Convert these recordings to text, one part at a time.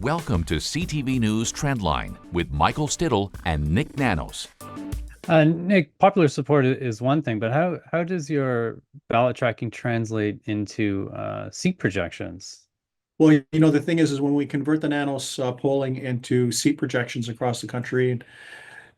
Welcome to CTV News Trendline with Michael Stittle and Nik Nanos. Nick, popular support is one thing, but how does your ballot tracking translate into seat projections? Well, the thing is when we convert the Nanos polling into seat projections across the country,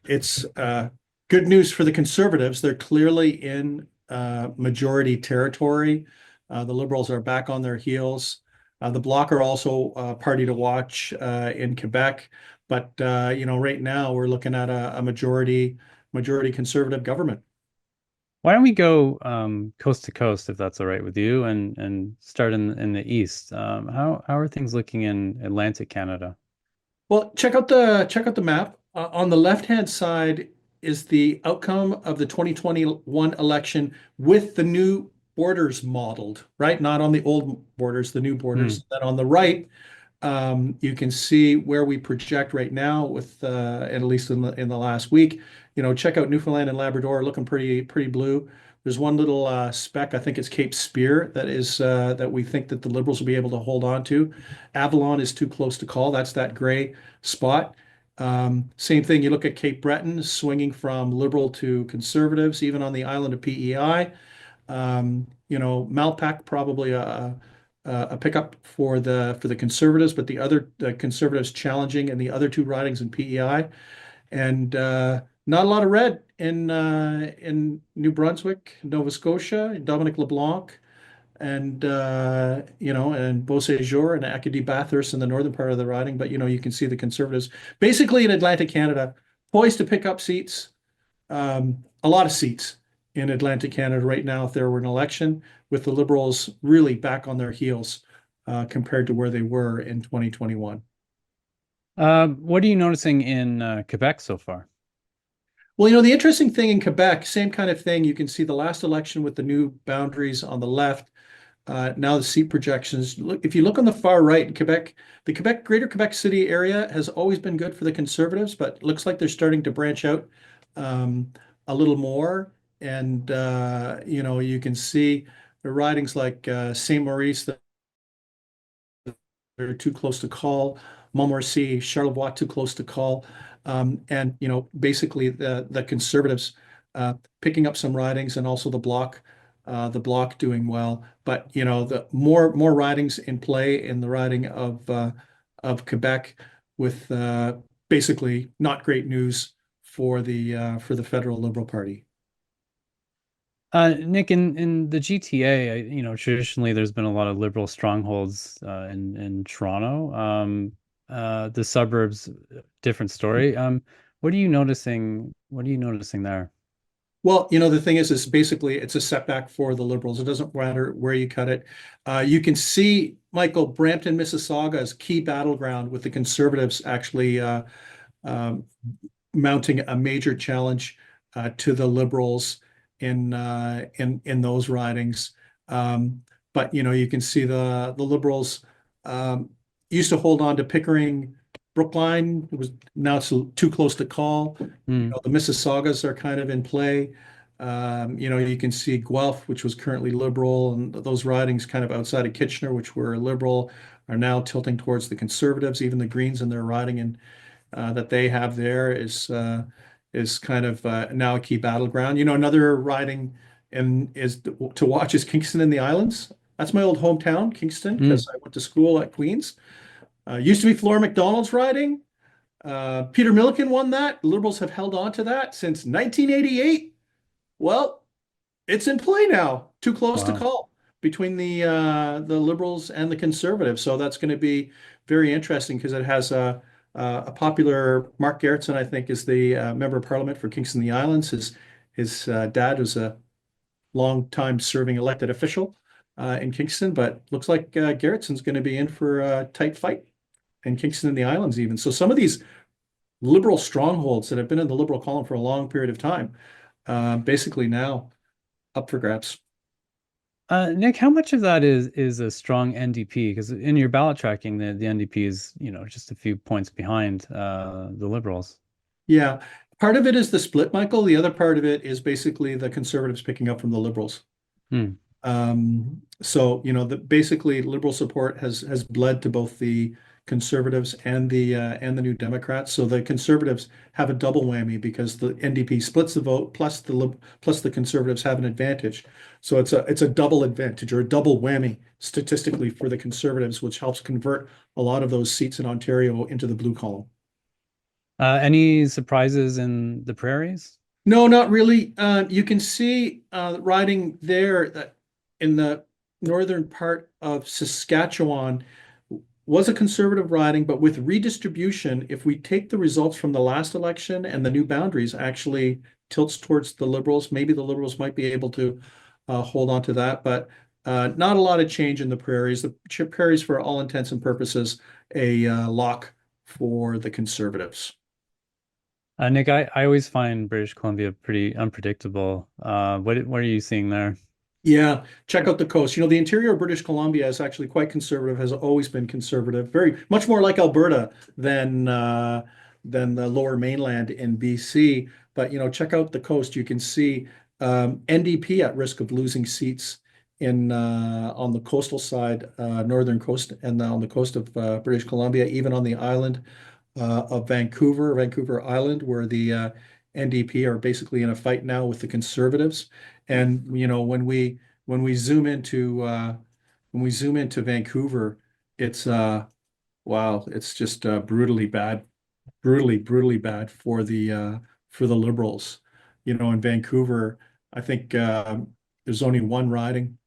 it's good news for the Conservatives. They're clearly in majority territory. The Liberals are back on their heels. The Bloc are also a party to watch in Quebec, but right now we're looking at a majority Conservative government. Why don't we go coast to coast, if that's all right with you, and start in the east? How are things looking in Atlantic Canada? Well, check out the map. On the left-hand side is the outcome of the 2021 election with the new borders modeled, right? Not on the old borders, the new Hmm. borders. Then on the right, you can see where we project right now with, at least in the last week. Check out Newfoundland and Labrador, looking pretty blue. There's one little speck, I think it's Cape Spear, that we think that the Liberals will be able to hold on to. Avalon is too close to call. That's that gray spot. Same thing, you look at Cape Breton, swinging from Liberal to Conservatives, even on the island of PEI. Malpac probably a pickup for the Conservatives, but the Conservatives challenging in the other two ridings in PEI, and not a lot of red in New Brunswick, Nova Scotia, Dominic LeBlanc, and Beausejour and Acadie Bathurst in the northern part of the riding. But you can see the Conservatives basically in Atlantic Canada poised to pick up seats, a lot of seats in Atlantic Canada right now if there were an election, with the Liberals really back on their heels compared to where they were in 2021. What are you noticing in Quebec so far? Well, the interesting thing in Quebec, same kind of thing. You can see the last election with the new boundaries on the left. Now the seat projections. Look, if you look on the far right in Quebec, the Greater Quebec City area has always been good for the Conservatives, but looks like they're starting to branch out a little more. And you can see the ridings like St. Maurice that are too close to call, Montmorency, Charlevoix too close to call, and basically the Conservatives picking up some ridings, and also the Bloc doing well. But the more ridings in play in the riding of Quebec, with basically not great news for the federal Liberal Party. Nick, in the GTA, traditionally there's been a lot of liberal strongholds in Toronto. The suburbs, different story. What are you noticing? What are you noticing there? Well, the thing is basically it's a setback for the Liberals. It doesn't matter where you cut it. You can see, Michael, Brampton, Mississauga as key battleground, with the Conservatives actually um, mounting a major challenge to the Liberals in those ridings. But you can see the Liberals used to hold on to Pickering, Brookline. It was now it's too close to call. Hmm. The Mississaugas are kind of in play. You can see Guelph, which was currently Liberal, and those ridings kind of outside of Kitchener, which were Liberal, are now tilting towards the Conservatives. Even the Greens in their riding and that they have there is kind of now a key battleground. Another riding and is to watch is Kingston in the Islands. That's my old hometown, Kingston, Hmm. because I went to school at Queens. Used to be Flora McDonald's riding. Peter Milliken won that. The Liberals have held on to that since 1988. Well, it's in play now. Too close to Wow. call between the Liberals and the Conservatives. So that's going to be very interesting, because it has a popular Mark Gerritsen, I think, is the member of Parliament for Kingston the Islands. His dad was a long time serving elected official in Kingston, but looks like Gerritsen's going to be in for a tight fight in Kingston and the Islands even. So some of these Liberal strongholds that have been in the Liberal column for a long period of time, basically now up for grabs. Nick, how much of that is a strong NDP? Because in your ballot tracking, the NDP is, just a few points behind the Liberals. Yeah, part of it is the split, Michael. The other part of it is basically the Conservatives picking up from the Liberals. Hmm. So basically Liberal support has bled to both the Conservatives and the New Democrats. So the Conservatives have a double whammy because the NDP splits the vote, plus the Conservatives have an advantage. So it's a double advantage or a double whammy statistically for the Conservatives, which helps convert a lot of those seats in Ontario into the blue column. Any surprises in the prairies? No, not really. You can see riding there in the northern part of Saskatchewan was a Conservative riding, but with redistribution, if we take the results from the last election and the new boundaries actually tilts towards the Liberals, maybe the Liberals might be able to hold on to that, but not a lot of change in the prairies. The prairies, for all intents and purposes, a lock for the Conservatives. Nick, I always find British Columbia pretty unpredictable. What are you seeing there? Yeah, check out the coast. The interior of British Columbia is actually quite conservative, has always been conservative, very much more like Alberta than the lower mainland in BC. But check out the coast. You can see NDP at risk of losing seats in on the coastal side, northern coast, and on the coast of British Columbia, even on the island of Vancouver Island, where the NDP are basically in a fight now with the Conservatives. And when we zoom into Vancouver, it's wow, it's just brutally bad for the Liberals. In Vancouver, I think there's only one riding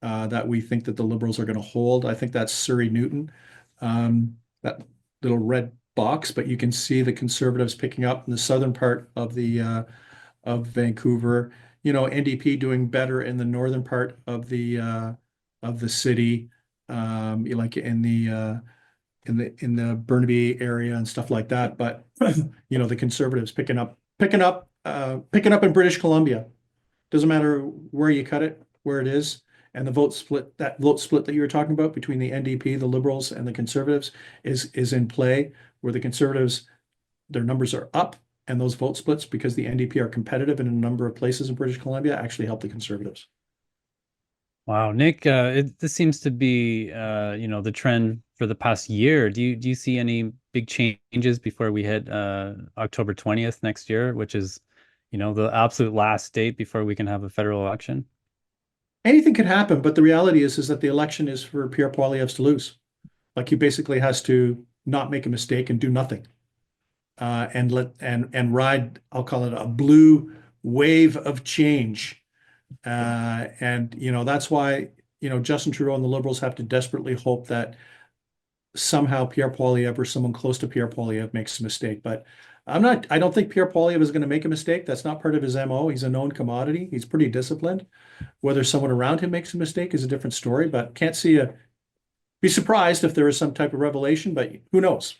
that we think that the Liberals are going to hold. I think that's Surrey Newton, that little red box. But you can see the Conservatives picking up in the southern part of Vancouver. NDP doing better in the northern part of the city, like in the Burnaby area and stuff like that. But the Conservatives picking up in British Columbia. Doesn't matter where you cut it, where it is. And the vote split that you were talking about between the NDP, the Liberals, and the Conservatives is in play, where the Conservatives, their numbers are up, and those vote splits, because the NDP are competitive in a number of places in British Columbia, actually help the Conservatives. Wow, Nick, this seems to be the trend for the past year. Do you see any big changes before we hit October 20th next year, which is, the absolute last date before we can have a federal election? Anything could happen, but the reality is that the election is for Pierre Poilievre to lose. Like, he basically has to not make a mistake and do nothing. And ride, I'll call it a blue wave of change. And that's why Justin Trudeau and the Liberals have to desperately hope that somehow Pierre Poilievre or someone close to Pierre Poilievre makes a mistake. But I don't think Pierre Poilievre is going to make a mistake. That's not part of his MO. He's a known commodity. He's pretty disciplined. Whether someone around him makes a mistake is a different story, but be surprised if there is some type of revelation, but who knows?